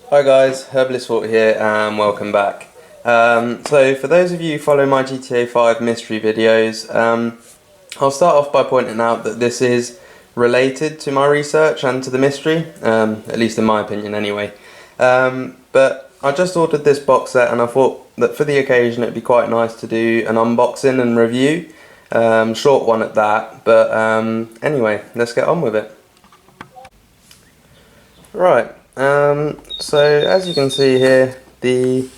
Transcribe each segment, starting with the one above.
Hi guys, Herbalist here and welcome back. So for those of you who follow my GTA 5 mystery videos, I'll start off by pointing out that this is related to my research and to the mystery, at least in my opinion anyway. But I just ordered this box set and I thought that for the occasion it'd be quite nice to do an unboxing and review, short one at that, but anyway, let's get on with it. Right. So as you can see here, the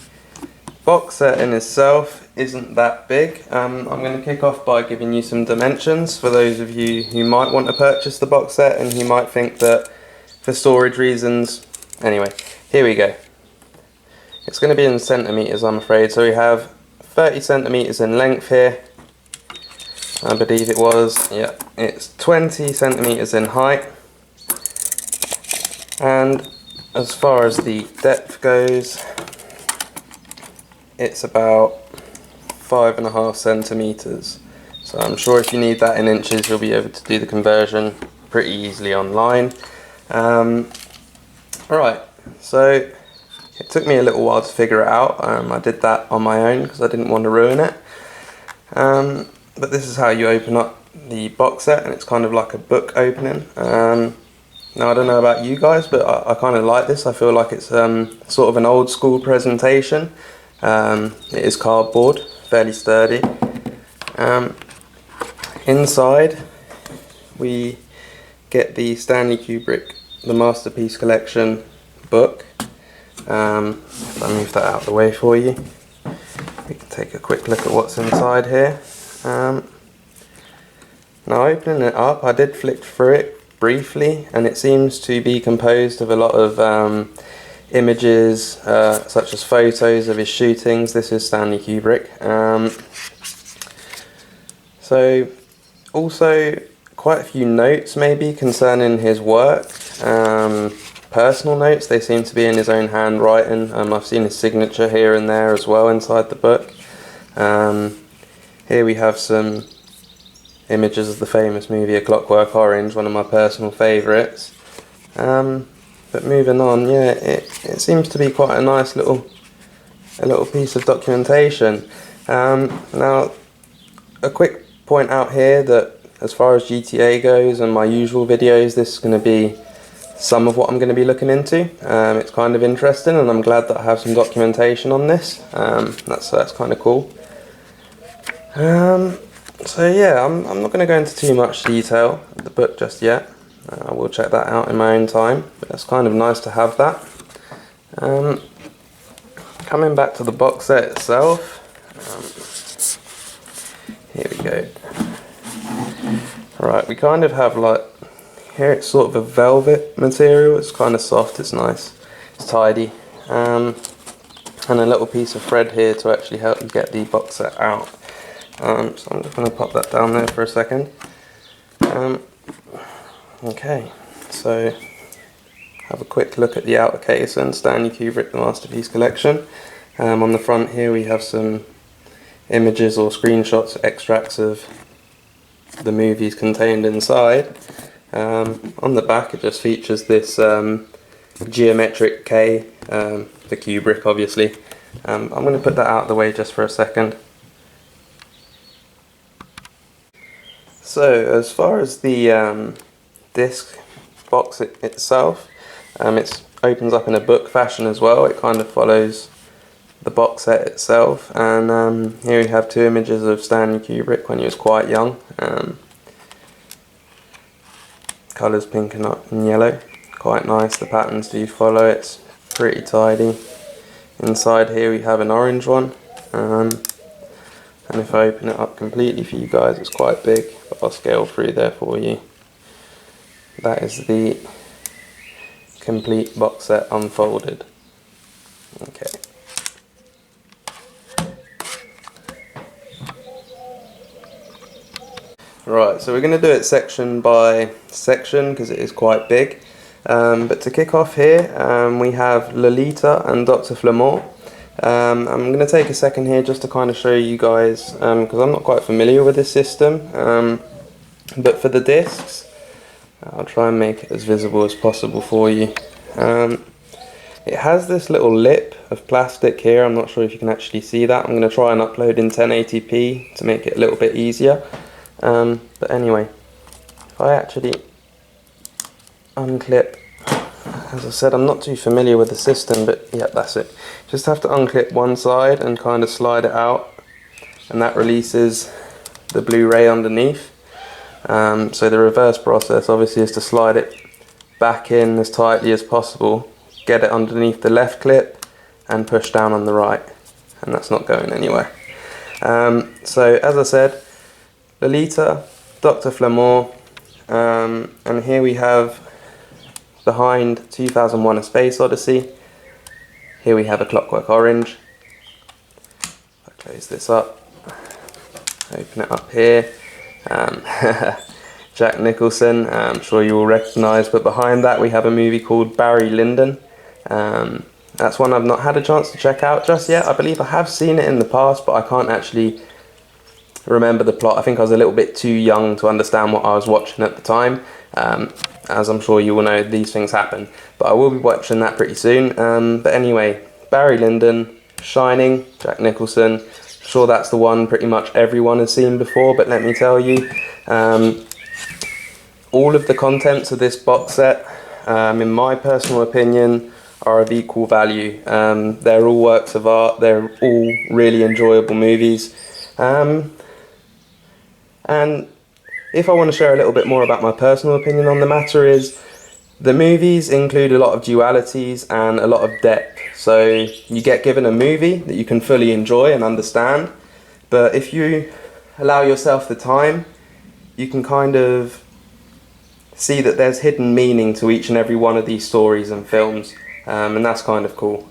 box set in itself isn't that big. I'm going to kick off by giving you some dimensions for those of you who might want to purchase the box set and who might think that for storage reasons. Anyway, here we go. It's going to be in centimetres, I'm afraid. So we have 30 centimetres in length here. I believe it was. Yeah, it's 20 centimetres in height. And as far as the depth goes, it's about 5.5 centimetres. So I'm sure if you need that in inches, you'll be able to do the conversion pretty easily online. Right, so it took me a little while to figure it out. I did that on my own because I didn't want to ruin it. But this is how you open up the box set, and it's kind of like a book opening. Now I don't know about you guys, but I kind of like this. I feel like it's sort of an old school presentation. It is cardboard, fairly sturdy. Inside we get the Stanley Kubrick, the MasterPiece collection book. If I move that out of the way for you, we can take a quick look at what's inside here. Now opening it up, I did flick through it briefly, and it seems to be composed of a lot of images, such as photos of his shootings. This is Stanley Kubrick. So also quite a few notes maybe concerning his work, personal notes. They seem to be in his own handwriting. I've seen his signature here and there as well inside the book. Here we have some images of the famous movie A Clockwork Orange, one of my personal favourites. But moving on, yeah, it seems to be quite a nice little piece of documentation. Now, a quick point out here that as far as GTA goes and my usual videos, this is going to be some of what I'm going to be looking into. It's kind of interesting, and I'm glad that I have some documentation on this. That's kind of cool. So yeah, I'm not going to go into too much detail of the book just yet. I will check that out in my own time, but it's kind of nice to have that. Coming back to the box set itself, here we go. Right, we kind of have like, here it's sort of a velvet material. It's kind of soft, it's nice, it's tidy. And a little piece of thread here to actually help you get the box set out. So I'm just going to pop that down there for a second. Okay, so have a quick look at the outer case and Stanley Kubrick, the MasterPiece collection. On the front here we have some images or screenshots, extracts of the movies contained inside. On the back it just features this geometric K for Kubrick, obviously. I'm going to put that out of the way just for a second. So as far as the disc box itself, it opens up in a book fashion as well. It kind of follows the box set itself, and here we have two images of Stanley Kubrick when he was quite young. Colours pink and yellow, quite nice. The patterns do follow, it's pretty tidy. Inside here we have an orange one. And if I open it up completely for you guys, it's quite big, but I'll scale through there for you. That is the complete box set unfolded. Okay. Right, so we're going to do it section by section because it is quite big. But to kick off here, we have Lolita and Dr. Flamore. I'm going to take a second here just to kind of show you guys, because I'm not quite familiar with this system, but for the discs, I'll try and make it as visible as possible for you. It has this little lip of plastic here. I'm not sure if you can actually see that. I'm going to try and upload in 1080p to make it a little bit easier. But anyway, if I actually unclip, as I said, I'm not too familiar with the system, but yeah, that's it. Just have to unclip one side and kind of slide it out, and that releases the Blu-ray underneath. So the reverse process obviously is to slide it back in as tightly as possible, get it underneath the left clip and push down on the right, and that's not going anywhere. So as I said, Lolita, Dr. Flamore, and here we have behind 2001: A Space Odyssey. Here we have A Clockwork Orange. I'll close this up, open it up here. Jack Nicholson, I'm sure you will recognise, but behind that we have a movie called Barry Lyndon. That's one I've not had a chance to check out just yet. I believe I have seen it in the past, but I can't actually remember the plot. I think I was a little bit too young to understand what I was watching at the time. As I'm sure you will know, these things happen. But I will be watching that pretty soon. But anyway, Barry Lyndon, Shining, Jack Nicholson. Sure, that's the one pretty much everyone has seen before, but let me tell you, all of the contents of this box set, in my personal opinion, are of equal value. They're all works of art, they're all really enjoyable movies. And if I want to share a little bit more about my personal opinion on the matter, is the movies include a lot of dualities and a lot of depth. So you get given a movie that you can fully enjoy and understand, but if you allow yourself the time, you can kind of see that there's hidden meaning to each and every one of these stories and films, and that's kind of cool.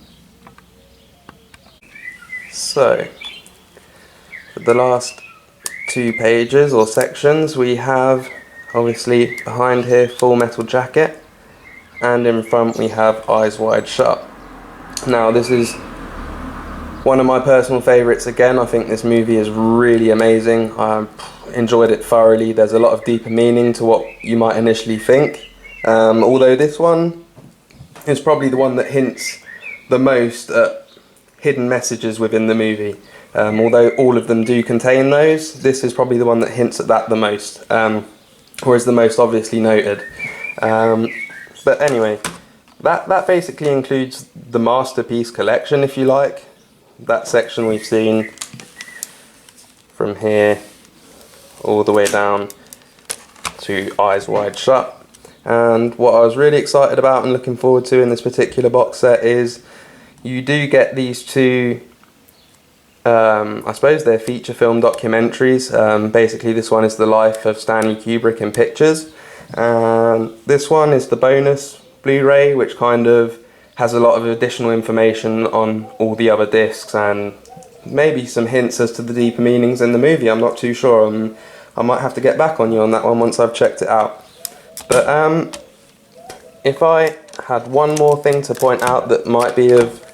So, for the last 2 pages or sections, we have obviously behind here Full Metal Jacket, and in front we have Eyes Wide Shut. Now this is one of my personal favourites again. I think this movie is really amazing. I enjoyed it thoroughly. There's a lot of deeper meaning to what you might initially think, although this one is probably the one that hints the most at hidden messages within the movie. Although all of them do contain those, this is probably the one that hints at that the most, or is the most obviously noted. But anyway, that basically includes the MasterPiece collection, if you like. That section we've seen from here all the way down to Eyes Wide Shut. And what I was really excited about and looking forward to in this particular box set is you do get these 2, I suppose they're feature film documentaries. Basically this one is the life of Stanley Kubrick in pictures, and this one is the bonus Blu-ray, which kind of has a lot of additional information on all the other discs and maybe some hints as to the deeper meanings in the movie. I'm not too sure. I might have to get back on you on that one once I've checked it out. But if I had one more thing to point out that might be of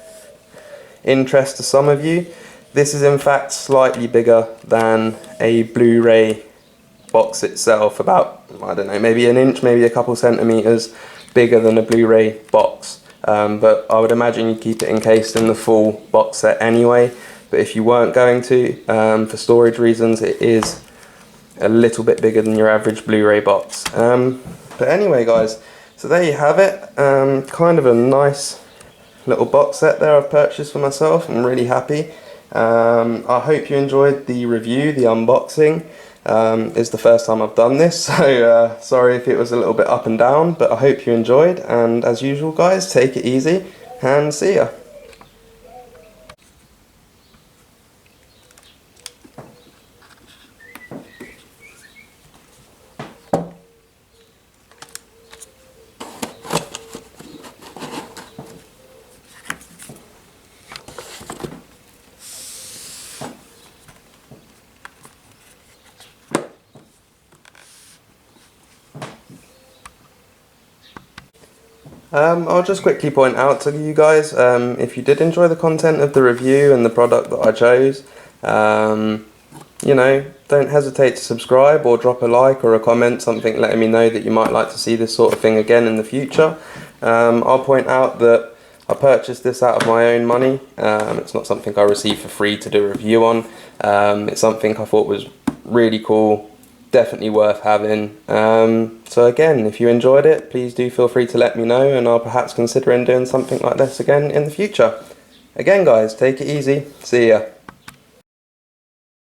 interest to some of you, this is in fact slightly bigger than a Blu-ray box itself, about, I don't know, maybe an inch, maybe a couple centimetres bigger than a Blu-ray box. But I would imagine you'd keep it encased in the full box set anyway. But if you weren't going to, for storage reasons, it is a little bit bigger than your average Blu-ray box. But anyway guys, so there you have it. Kind of a nice little box set there I've purchased for myself. I'm really happy. I hope you enjoyed the review, the unboxing. It's the first time I've done this, so sorry if it was a little bit up and down, but I hope you enjoyed, and as usual guys, take it easy and see ya. I'll just quickly point out to you guys, if you did enjoy the content of the review and the product that I chose, you know, don't hesitate to subscribe or drop a like or a comment, something letting me know that you might like to see this sort of thing again in the future. I'll point out that I purchased this out of my own money. It's not something I received for free to do a review on. It's something I thought was really cool, definitely worth having. So again, if you enjoyed it, please do feel free to let me know, and I'll perhaps consider doing something like this again in the future. Again guys, take it easy. See ya.